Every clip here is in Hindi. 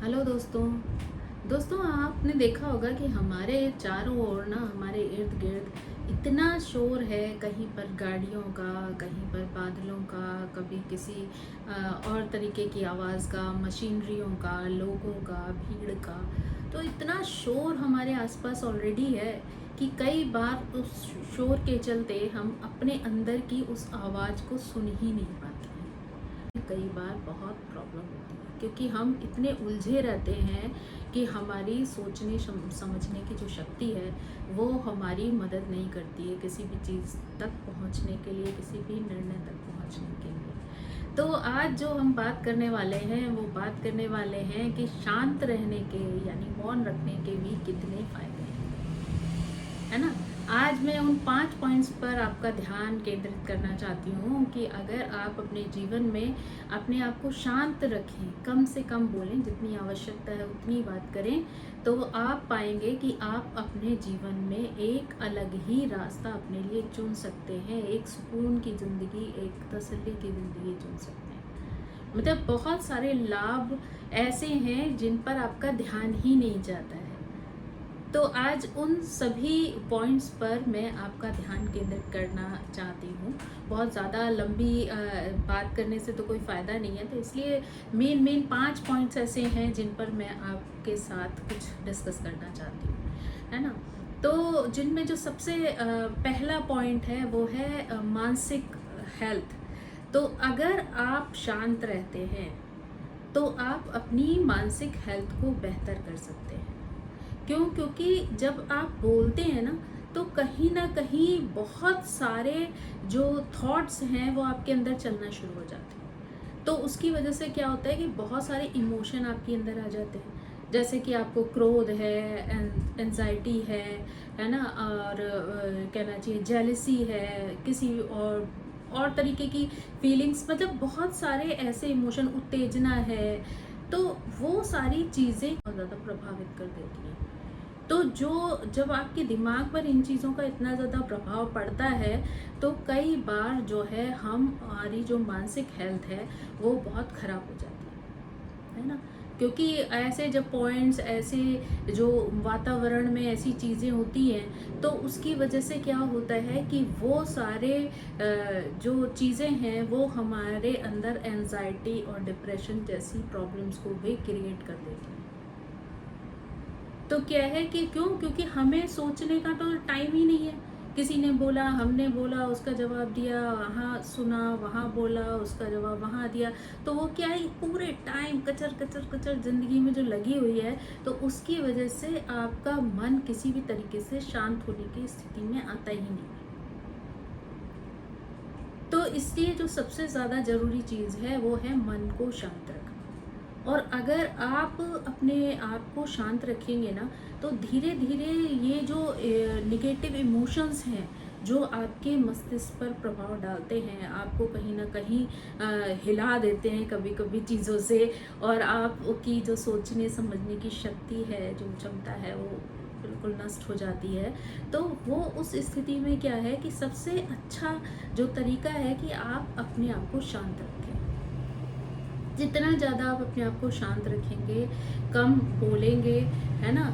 हेलो दोस्तों। दोस्तों, आपने देखा होगा कि हमारे चारों ओर ना, हमारे इर्द गिर्द इतना शोर है। कहीं पर गाड़ियों का, कहीं पर बादलों का, कभी किसी और तरीके की आवाज़ का, मशीनरियों का, लोगों का, भीड़ का। तो इतना शोर हमारे आसपास ऑलरेडी है कि कई बार उस शोर के चलते हम अपने अंदर की उस आवाज़ को सुन ही नहीं पाते हैं। कई बार बहुत प्रॉब्लम होती है क्योंकि हम इतने उलझे रहते हैं कि हमारी सोचने समझने की जो शक्ति है वो हमारी मदद नहीं करती है किसी भी चीज़ तक पहुंचने के लिए, किसी भी निर्णय तक पहुंचने के लिए। तो आज जो हम बात करने वाले हैं वो बात करने वाले हैं कि शांत रहने के यानी मौन रखने के भी कितने फायदे हैं, है ना। आज मैं उन 5 पॉइंट्स पर आपका ध्यान केंद्रित करना चाहती हूँ कि अगर आप अपने जीवन में अपने आप को शांत रखें, कम से कम बोलें, जितनी आवश्यकता है उतनी बात करें, तो आप पाएंगे कि आप अपने जीवन में एक अलग ही रास्ता अपने लिए चुन सकते हैं। एक सुकून की ज़िंदगी, एक तसल्ली की ज़िंदगी चुन सकते हैं। मतलब बहुत सारे लाभ ऐसे हैं जिन पर आपका ध्यान ही नहीं जाता है। तो आज उन सभी पॉइंट्स पर मैं आपका ध्यान केंद्रित करना चाहती हूँ। बहुत ज़्यादा लंबी बात करने से तो कोई फ़ायदा नहीं है, तो इसलिए मेन 5 पॉइंट्स ऐसे हैं जिन पर मैं आपके साथ कुछ डिस्कस करना चाहती हूँ, है ना। तो जिनमें जो सबसे पहला पॉइंट है वो है मानसिक हेल्थ। तो अगर आप शांत रहते हैं तो आप अपनी मानसिक हेल्थ को बेहतर कर सकते हैं। क्यों? क्योंकि जब आप बोलते हैं ना, तो कहीं ना कहीं बहुत सारे जो थॉट्स हैं वो आपके अंदर चलना शुरू हो जाते हैं। तो उसकी वजह से क्या होता है कि बहुत सारे इमोशन आपके अंदर आ जाते हैं। जैसे कि आपको क्रोध है, एंजाइटी है ना, और कहना चाहिए जेलिसी है, किसी और तरीके की फीलिंग्स, मतलब बहुत सारे ऐसे इमोशन, उत्तेजना है। तो वो सारी चीज़ें बहुत ज़्यादा प्रभावित कर देती हैं। तो जब आपके दिमाग पर इन चीज़ों का इतना ज़्यादा प्रभाव पड़ता है, तो कई बार जो है हमारी जो मानसिक हेल्थ है वो बहुत ख़राब हो जाती है ना। क्योंकि ऐसे जब पॉइंट्स, ऐसे जो वातावरण में ऐसी चीज़ें होती हैं, तो उसकी वजह से क्या होता है कि वो सारे जो चीज़ें हैं वो हमारे अंदर एंजाइटी और डिप्रेशन जैसी प्रॉब्लम्स को भी क्रिएट कर देती हैं। तो क्या है कि क्यों? क्योंकि हमें सोचने का तो टाइम ही नहीं है। किसी ने बोला, हमने बोला, उसका जवाब दिया, वहाँ सुना, वहाँ बोला, उसका जवाब वहाँ दिया। तो वो क्या है, पूरे टाइम कचर कचर कचर ज़िंदगी में जो लगी हुई है, तो उसकी वजह से आपका मन किसी भी तरीके से शांत होने की स्थिति में आता ही नहीं है। तो इसलिए जो सबसे ज़्यादा ज़रूरी चीज़ है वो है मन को शांत रखना। और अगर आप अपने आप को शांत रखेंगे ना, तो धीरे धीरे ये जो निगेटिव इमोशंस हैं जो आपके मस्तिष्क पर प्रभाव डालते हैं, आपको कहीं ना कहीं हिला देते हैं कभी कभी चीज़ों से, और आपकी जो सोचने समझने की शक्ति है, जो क्षमता है, वो बिल्कुल नष्ट हो जाती है। तो वो उस स्थिति में क्या है कि सबसे अच्छा जो तरीका है कि आप अपने आप को शांत रखें। जितना ज़्यादा आप अपने आप को शांत रखेंगे, कम बोलेंगे, है ना,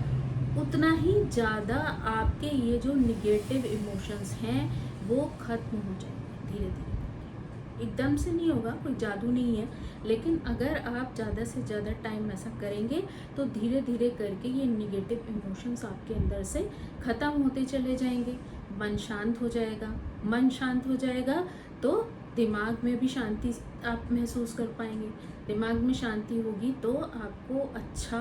उतना ही ज़्यादा आपके ये जो निगेटिव इमोशंस हैं वो ख़त्म हो जाएंगे धीरे धीरे करके। एकदम से नहीं होगा, कोई जादू नहीं है, लेकिन अगर आप ज़्यादा से ज़्यादा टाइम ऐसा करेंगे तो धीरे धीरे करके ये निगेटिव इमोशंस आपके अंदर से ख़त्म होते चले जाएंगे। मन शांत हो जाएगा। मन शांत हो जाएगा तो दिमाग में भी शांति आप महसूस कर पाएंगे। दिमाग में शांति होगी तो आपको अच्छा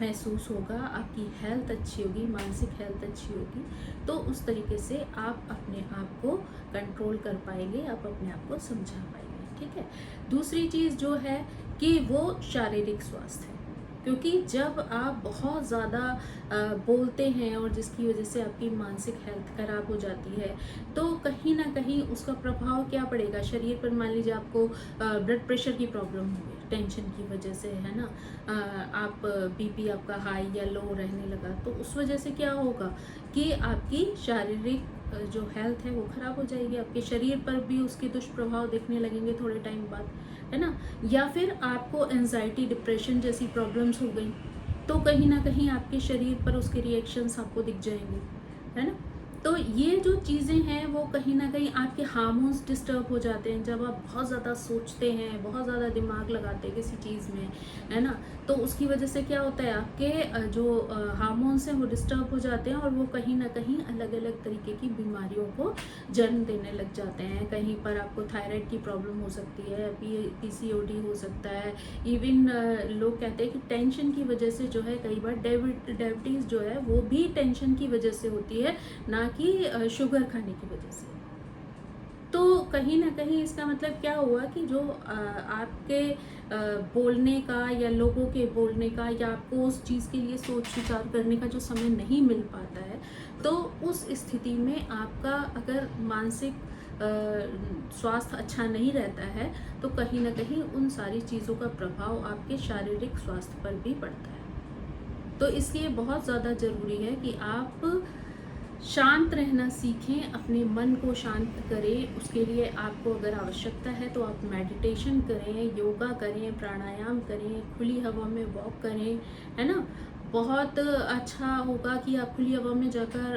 महसूस होगा, आपकी हेल्थ अच्छी होगी, मानसिक हेल्थ अच्छी होगी। तो उस तरीके से आप अपने आप को कंट्रोल कर पाएंगे, आप अपने आप को समझा पाएंगे। ठीक है। दूसरी चीज़ जो है कि वो शारीरिक स्वास्थ्य है। क्योंकि जब आप बहुत ज़्यादा बोलते हैं और जिसकी वजह से आपकी मानसिक हेल्थ खराब हो जाती है, तो कहीं ना कहीं उसका प्रभाव क्या पड़ेगा शरीर पर। मान लीजिए आपको ब्लड प्रेशर की प्रॉब्लम हो गई टेंशन की वजह से, है ना, आप बीपी आपका हाई या लो रहने लगा, तो उस वजह से क्या होगा कि आपकी शारीरिक जो हेल्थ है वो ख़राब हो जाएगी। आपके शरीर पर भी उसके दुष्प्रभाव दिखने लगेंगे थोड़े टाइम बाद। है ना? या फिर आपको एंजाइटी, डिप्रेशन जैसी प्रॉब्लम्स हो गई, तो कहीं ना कहीं आपके शरीर पर उसके रिएक्शंस आपको दिख जाएंगे, है ना? तो ये जो चीज़ें हैं वो कहीं ना कहीं आपके हार्मोन्स डिस्टर्ब हो जाते हैं जब आप बहुत ज़्यादा सोचते हैं, बहुत ज़्यादा दिमाग लगाते हैं किसी चीज़ में, है ना? तो उसकी वजह से क्या होता है, आपके जो हार्मोन्स हैं वो डिस्टर्ब हो जाते हैं और वो कहीं ना कहीं अलग अलग तरीके की बीमारियों को जन्म देने लग जाते हैं। कहीं पर आपको थायराइड की प्रॉब्लम हो सकती है, पीसीओडी हो सकता है, इवन लोग कहते हैं कि टेंशन की वजह से जो है, कई बार डायबिटीज़ जो है वो भी टेंशन की वजह से होती है, ना कि शुगर खाने की वजह से। तो कहीं ना कहीं इसका मतलब क्या हुआ कि जो आपके बोलने का या लोगों के बोलने का या आपको उस चीज़ के लिए सोच विचार करने का जो समय नहीं मिल पाता है, तो उस स्थिति में आपका अगर मानसिक स्वास्थ्य अच्छा नहीं रहता है, तो कहीं ना कहीं उन सारी चीज़ों का प्रभाव आपके शारीरिक स्वास्थ्य पर भी पड़ता है। तो इसलिए बहुत ज़्यादा ज़रूरी है कि आप शांत रहना सीखें, अपने मन को शांत करें। उसके लिए आपको अगर आवश्यकता है तो आप मेडिटेशन करें, योगा करें, प्राणायाम करें, खुली हवा में वॉक करें, है ना? बहुत अच्छा होगा कि आप खुली हवा में जाकर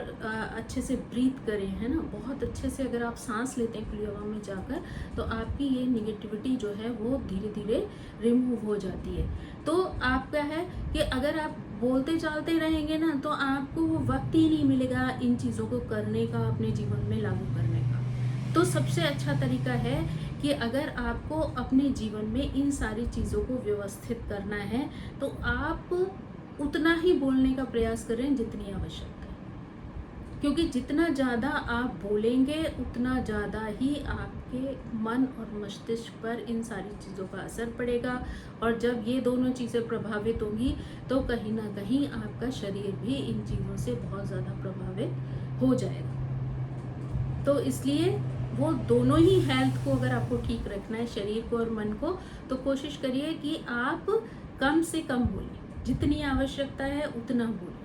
अच्छे से ब्रीथ करें, है ना? बहुत अच्छे से अगर आप सांस लेते हैं खुली हवा में जाकर, तो आपकी ये निगेटिविटी जो है वो धीरे धीरे रिमूव हो जाती है। तो आप क्या है कि अगर आप बोलते चालते रहेंगे ना, तो आपको वो वक्त ही नहीं मिलेगा इन चीज़ों को करने का, अपने जीवन में लागू करने का। तो सबसे अच्छा तरीका है कि अगर आपको अपने जीवन में इन सारी चीज़ों को व्यवस्थित करना है, तो आप उतना ही बोलने का प्रयास करें जितनी आवश्यकता है। क्योंकि जितना ज़्यादा आप बोलेंगे, उतना ज़्यादा ही आपके मन और मस्तिष्क पर इन सारी चीज़ों का असर पड़ेगा। और जब ये दोनों चीज़ें प्रभावित होंगी, तो कहीं ना कहीं आपका शरीर भी इन चीज़ों से बहुत ज़्यादा प्रभावित हो जाएगा। तो इसलिए वो दोनों ही हेल्थ को अगर आपको ठीक रखना है, शरीर को और मन को, तो कोशिश करिए कि आप कम से कम बोलें, जितनी आवश्यकता है उतना बोलें।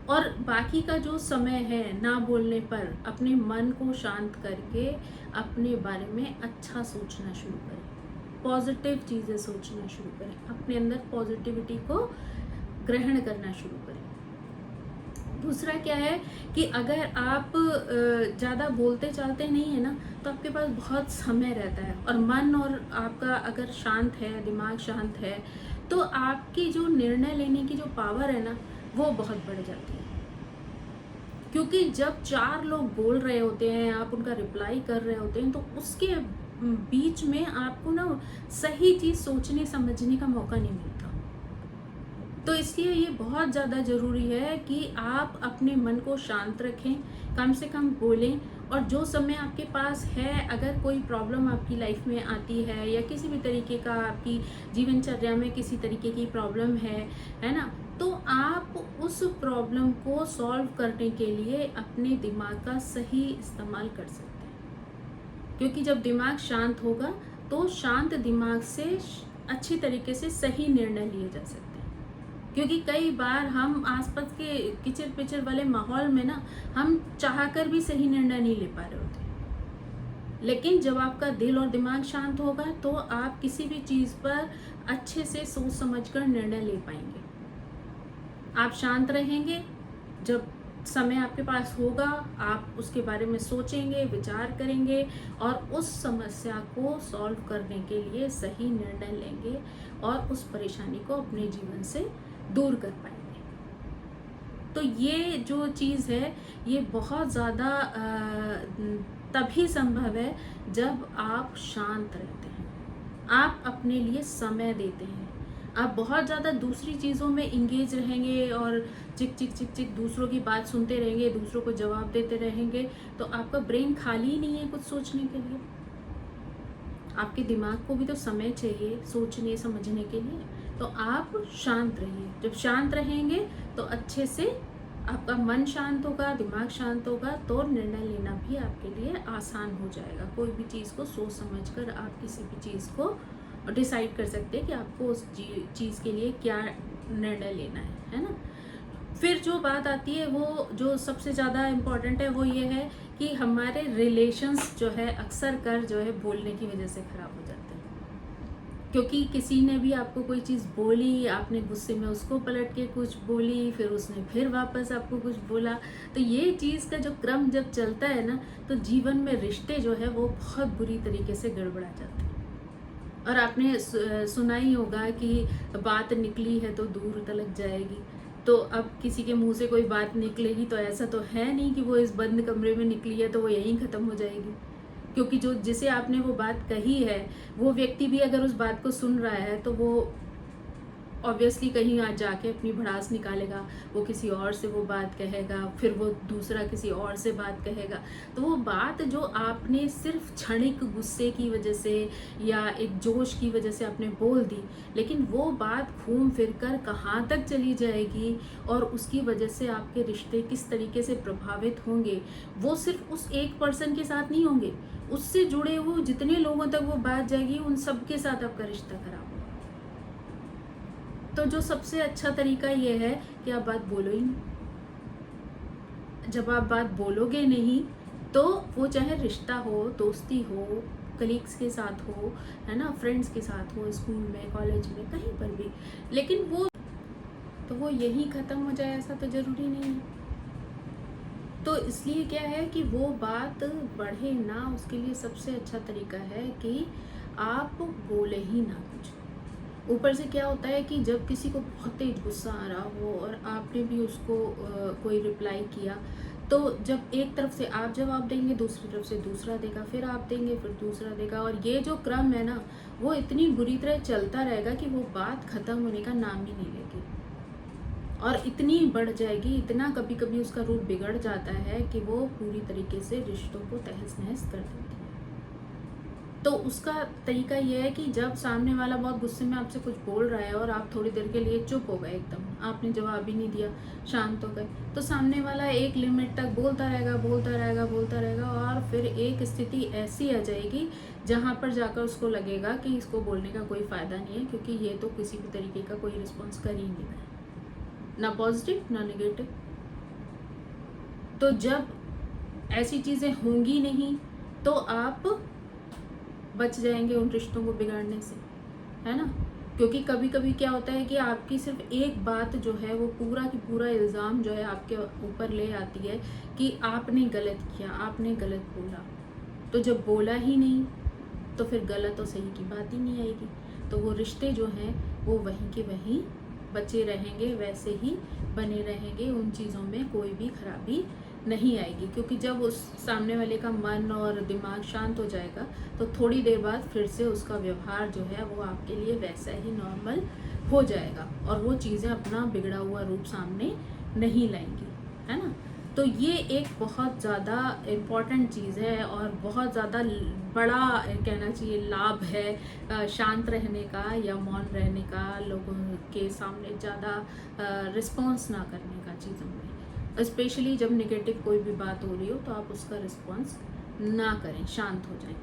और बाकी का जो समय है ना बोलने पर, अपने मन को शांत करके अपने बारे में अच्छा सोचना शुरू करें, पॉजिटिव चीज़ें सोचना शुरू करें, अपने अंदर पॉजिटिविटी को ग्रहण करना शुरू करें। दूसरा क्या है कि अगर आप ज़्यादा बोलते चालते नहीं है ना, तो आपके पास बहुत समय रहता है और मन और आपका अगर शांत है, दिमाग शांत है, तो आपकी जो निर्णय लेने की जो पावर है ना, वो बहुत बढ़ जाती है। क्योंकि जब चार लोग बोल रहे होते हैं, आप उनका रिप्लाई कर रहे होते हैं, तो उसके बीच में आपको ना सही चीज़ सोचने समझने का मौका नहीं मिलता। तो इसलिए ये बहुत ज़्यादा ज़रूरी है कि आप अपने मन को शांत रखें, कम से कम बोलें। और जो समय आपके पास है, अगर कोई प्रॉब्लम आपकी लाइफ में आती है या किसी भी तरीके का आपकी जीवनचर्या में किसी तरीके की प्रॉब्लम है ना, तो आप उस प्रॉब्लम को सॉल्व करने के लिए अपने दिमाग का सही इस्तेमाल कर सकते हैं। क्योंकि जब दिमाग शांत होगा, तो शांत दिमाग से अच्छी तरीके से सही निर्णय लिए जा सकते हैं। क्योंकि कई बार हम आसपास के किचर पिचर वाले माहौल में ना, हम चाहकर भी सही निर्णय नहीं ले पा रहे होते। लेकिन जब आपका दिल और दिमाग शांत होगा, तो आप किसी भी चीज़ पर अच्छे से सोच समझकर निर्णय ले पाएंगे। आप शांत रहेंगे, जब समय आपके पास होगा, आप उसके बारे में सोचेंगे, विचार करेंगे और उस समस्या को सॉल्व करने के लिए सही निर्णय लेंगे और उस परेशानी को अपने जीवन से दूर कर पाएंगे। तो ये जो चीज़ है, ये बहुत ज़्यादा तभी संभव है जब आप शांत रहते हैं, आप अपने लिए समय देते हैं। आप बहुत ज़्यादा दूसरी चीज़ों में इंगेज रहेंगे और चिक चिक चिक चिक दूसरों की बात सुनते रहेंगे, दूसरों को जवाब देते रहेंगे, तो आपका ब्रेन खाली ही नहीं है कुछ सोचने के लिए। आपके दिमाग को भी तो समय चाहिए सोचने समझने के लिए। तो आप शांत रहिए। जब शांत रहेंगे, तो अच्छे से आपका मन शांत होगा, दिमाग शांत होगा, तो निर्णय लेना भी आपके लिए आसान हो जाएगा। कोई भी चीज़ को सोच समझकर आप किसी भी चीज़ को डिसाइड कर सकते हैं कि आपको उस चीज़ के लिए क्या निर्णय लेना है ना। फिर जो बात आती है, वो जो सबसे ज़्यादा इम्पॉर्टेंट है, वो ये है कि हमारे रिलेशंस जो है अक्सर कर जो है बोलने की वजह से ख़राब हो जाते हैं। क्योंकि किसी ने भी आपको कोई चीज़ बोली, आपने गुस्से में उसको पलट के कुछ बोली, फिर उसने फिर वापस आपको कुछ बोला। तो ये चीज़ का जो क्रम जब चलता है ना, तो जीवन में रिश्ते जो है वो बहुत बुरी तरीके से गड़बड़ा जाते हैं। और आपने सुना ही होगा कि बात निकली है तो दूर तलक जाएगी। तो अब किसी के मुंह से कोई बात निकलेगी तो ऐसा तो है नहीं कि वो इस बंद कमरे में निकली है तो वो यहीं ख़त्म हो जाएगी। क्योंकि जो जिसे आपने वो बात कही है, वो व्यक्ति भी अगर उस बात को सुन रहा है तो वो ऑब्वियसली कहीं आज जाके अपनी भड़ास निकालेगा, वो किसी और से वो बात कहेगा, फिर वो दूसरा किसी और से बात कहेगा। तो वो बात जो आपने सिर्फ क्षणिक गुस्से की वजह से या एक जोश की वजह से आपने बोल दी, लेकिन वो बात घूम फिर कर कहाँ तक चली जाएगी और उसकी वजह से आपके रिश्ते किस तरीके से प्रभावित होंगे, वो सिर्फ उस एक पर्सन के साथ नहीं होंगे, उससे जुड़े हुए जितने लोगों तक वो बात जाएगी उन सब के साथ आपका रिश्ता खराब होगा। तो जो सबसे अच्छा तरीका ये है कि आप बात बोलो ही नहीं। जब आप बात बोलोगे नहीं तो वो चाहे रिश्ता हो, दोस्ती हो, कलीग्स के साथ हो, है ना, फ्रेंड्स के साथ हो, स्कूल में, कॉलेज में, कहीं पर भी, लेकिन वो यही ख़त्म हो जाए ऐसा तो ज़रूरी नहीं है। तो इसलिए क्या है कि वो बात बढ़े ना, उसके लिए सबसे अच्छा तरीका है कि आप बोले ही ना कुछ। ऊपर से क्या होता है कि जब किसी को बहुत तेज गुस्सा आ रहा हो और आपने भी उसको कोई रिप्लाई किया, तो जब एक तरफ से आप जवाब देंगे, दूसरी तरफ से दूसरा देगा, फिर आप देंगे, फिर दूसरा देगा, और ये जो क्रम है ना, वो इतनी बुरी तरह चलता रहेगा कि वो बात ख़त्म होने का नाम ही नहीं लेगी और इतनी बढ़ जाएगी, इतना कभी कभी उसका रूप बिगड़ जाता है कि वो पूरी तरीके से रिश्तों को तहस नहस कर देती है। तो उसका तरीका यह है कि जब सामने वाला बहुत गुस्से में आपसे कुछ बोल रहा है और आप थोड़ी देर के लिए चुप हो गए, एकदम आपने जवाब ही नहीं दिया, शांत हो गए, तो सामने वाला एक लिमिट तक बोलता रहेगा, बोलता रहेगा, बोलता रहेगा, और फिर एक स्थिति ऐसी आ जाएगी जहाँ पर जाकर उसको लगेगा कि इसको बोलने का कोई फ़ायदा नहीं है, क्योंकि ये तो किसी भी तरीके का कोई रिस्पॉन्स कर ही नहीं रहा है, ना पॉजिटिव ना नेगेटिव। तो जब ऐसी चीज़ें होंगी नहीं तो आप बच जाएंगे उन रिश्तों को बिगाड़ने से, है ना। क्योंकि कभी कभी क्या होता है कि आपकी सिर्फ एक बात जो है वो पूरा की पूरा इल्ज़ाम जो है आपके ऊपर ले आती है कि आपने गलत किया, आपने गलत बोला। तो जब बोला ही नहीं तो फिर गलत और सही की बात ही नहीं आएगी। तो वो रिश्ते जो हैं वो वहीं के वहीं बचे रहेंगे, वैसे ही बने रहेंगे, उन चीज़ों में कोई भी खराबी नहीं आएगी। क्योंकि जब उस सामने वाले का मन और दिमाग शांत हो जाएगा तो थोड़ी देर बाद फिर से उसका व्यवहार जो है वो आपके लिए वैसा ही नॉर्मल हो जाएगा और वो चीज़ें अपना बिगड़ा हुआ रूप सामने नहीं लाएंगी, है ना। तो ये एक बहुत ज़्यादा इम्पॉर्टेंट चीज़ है और बहुत ज़्यादा बड़ा कहना चाहिए लाभ है शांत रहने का या मौन रहने का, लोगों के सामने ज़्यादा रिस्पॉन्स ना करने का चीज़ों में। स्पेशली जब नेगेटिव कोई भी बात हो रही हो तो आप उसका रिस्पॉन्स ना करें, शांत हो जाएं,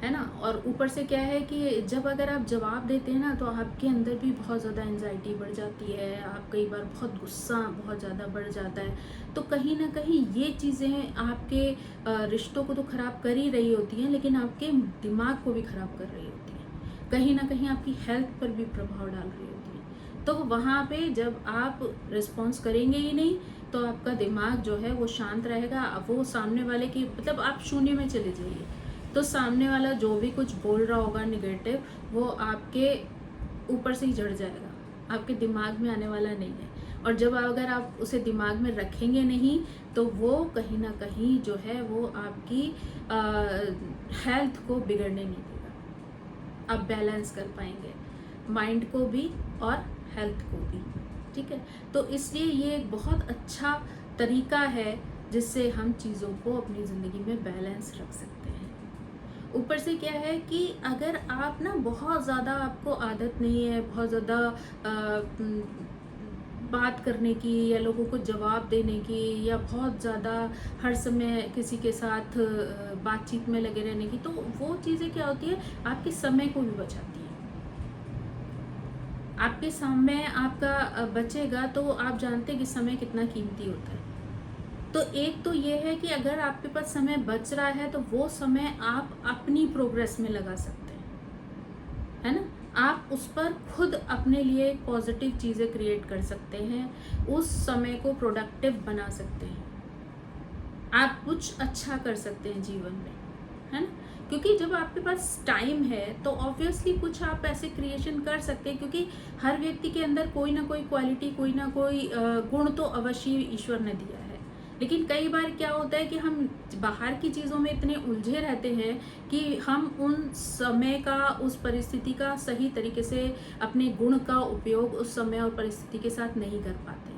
है ना। और ऊपर से क्या है कि जब अगर आप जवाब देते हैं ना तो आपके अंदर भी बहुत ज़्यादा एंजाइटी बढ़ जाती है, आप कई बार बहुत गुस्सा बहुत ज़्यादा बढ़ जाता है। तो कहीं ना कहीं ये चीज़ें आपके रिश्तों को तो ख़राब कर ही रही होती हैं, लेकिन आपके दिमाग को भी ख़राब कर रही होती हैं, कहीं ना कहीं आपकी हेल्थ पर भी प्रभाव डाल रही होती है। तो वहाँ पे जब आप रिस्पॉन्स करेंगे ही नहीं तो आपका दिमाग जो है वो शांत रहेगा, वो सामने वाले की मतलब आप शून्य में चले जाइए, तो सामने वाला जो भी कुछ बोल रहा होगा नेगेटिव वो आपके ऊपर से ही झड़ जाएगा, आपके दिमाग में आने वाला नहीं है। और जब अगर आप उसे दिमाग में रखेंगे नहीं तो वो कहीं ना कहीं जो है वो आपकी हेल्थ को बिगड़ने नहीं देगा, आप बैलेंस कर पाएंगे माइंड को भी और हेल्थ को भी, ठीक है। तो इसलिए ये एक बहुत अच्छा तरीका है जिससे हम चीज़ों को अपनी ज़िंदगी में बैलेंस रख सकते हैं। ऊपर से क्या है कि अगर आप ना बहुत ज़्यादा आपको आदत नहीं है बहुत ज़्यादा बात करने की या लोगों को जवाब देने की या बहुत ज़्यादा हर समय किसी के साथ बातचीत में लगे रहने की, तो वो चीज़ें क्या होती है आपके समय को भी बचाती है। आपके समय आपका बचेगा तो आप जानते हैं कि समय कितना कीमती होता है। तो एक तो ये है कि अगर आपके पास समय बच रहा है तो वो समय आप अपनी प्रोग्रेस में लगा सकते हैं, है ना। आप उस पर खुद अपने लिए पॉजिटिव चीज़ें क्रिएट कर सकते हैं, उस समय को प्रोडक्टिव बना सकते हैं, आप कुछ अच्छा कर सकते हैं जीवन में, है ना। क्योंकि जब आपके पास टाइम है तो ऑब्वियसली कुछ आप ऐसे क्रिएशन कर सकते हैं, क्योंकि हर व्यक्ति के अंदर कोई ना कोई क्वालिटी, कोई ना कोई गुण तो अवश्य ईश्वर ने दिया है। लेकिन कई बार क्या होता है कि हम बाहर की चीज़ों में इतने उलझे रहते हैं कि हम उन समय का, उस परिस्थिति का सही तरीके से अपने गुण का उपयोग उस समय और परिस्थिति के साथ नहीं कर पाते।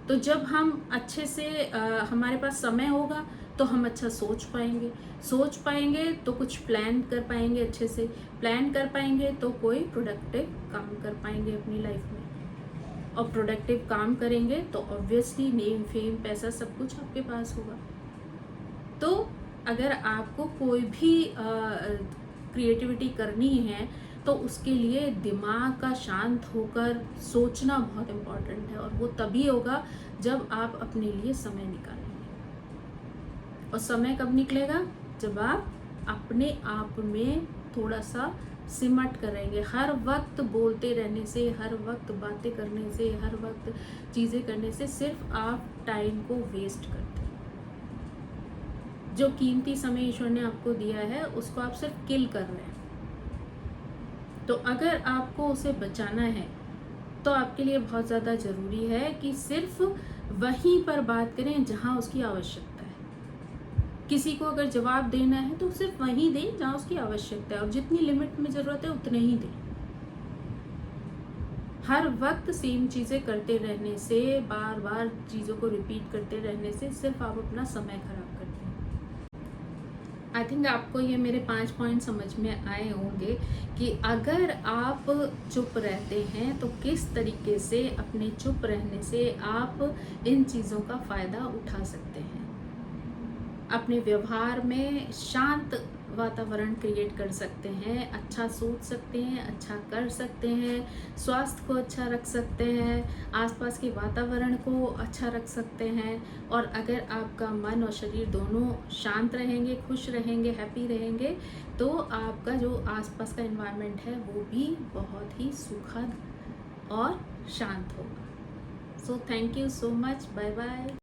तो जब हम अच्छे से हमारे पास समय होगा तो हम अच्छा सोच पाएंगे तो कुछ प्लान कर पाएंगे, अच्छे से प्लान कर पाएंगे तो कोई प्रोडक्टिव काम कर पाएंगे अपनी लाइफ में। और प्रोडक्टिव काम करेंगे तो ऑब्वियसली नेम, फेम, पैसा सब कुछ आपके पास होगा। तो अगर आपको कोई भी क्रिएटिविटी करनी है तो उसके लिए दिमाग का शांत होकर सोचना बहुत इम्पॉर्टेंट है, और वो तभी होगा जब आप अपने लिए समय निकालेंगे। और समय कब निकलेगा? जब आप अपने आप में थोड़ा सा सिमट करेंगे। हर वक्त बोलते रहने से, हर वक्त बातें करने से, हर वक्त चीज़ें करने से सिर्फ आप टाइम को वेस्ट करते हैं। जो कीमती समय ईश्वर ने आपको दिया है उसको आप सिर्फ किल कर रहे हैं। तो अगर आपको उसे बचाना है तो आपके लिए बहुत ज़्यादा ज़रूरी है कि सिर्फ वहीं पर बात करें जहां उसकी आवश्यकता है। किसी को अगर जवाब देना है तो सिर्फ वहीं दें जहां उसकी आवश्यकता है, और जितनी लिमिट में ज़रूरत है उतने ही दें। हर वक्त सेम चीज़ें करते रहने से, बार बार चीज़ों को रिपीट करते रहने से सिर्फ आप अपना समय खराब करते हैं। आई थिंक आपको ये मेरे 5 पॉइंट समझ में आए होंगे कि अगर आप चुप रहते हैं तो किस तरीके से अपने चुप रहने से आप इन चीज़ों का फ़ायदा उठा सकते हैं। अपने व्यवहार में शांत वातावरण क्रिएट कर सकते हैं, अच्छा सोच सकते हैं, अच्छा कर सकते हैं, स्वास्थ्य को अच्छा रख सकते हैं, आसपास के वातावरण को अच्छा रख सकते हैं। और अगर आपका मन और शरीर दोनों शांत रहेंगे, खुश रहेंगे, हैप्पी रहेंगे, तो आपका जो आसपास का एनवायरनमेंट है वो भी बहुत ही सुखद और शांत होगा। So thank you so much, bye bye.